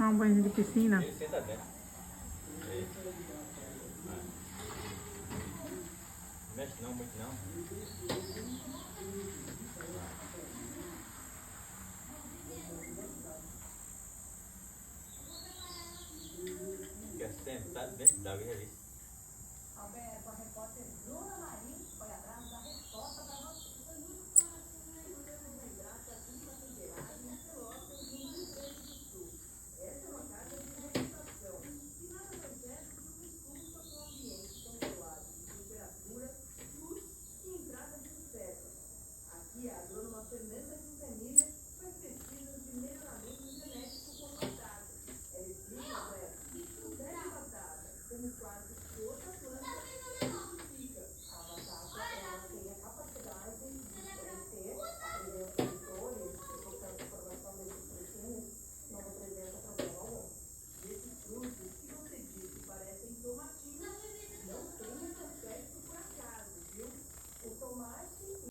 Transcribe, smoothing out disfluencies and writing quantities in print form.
Tomar um banho de piscina. Ele senta dentro. Não mexe não, muito não. Quer sentar dentro da água, é isso.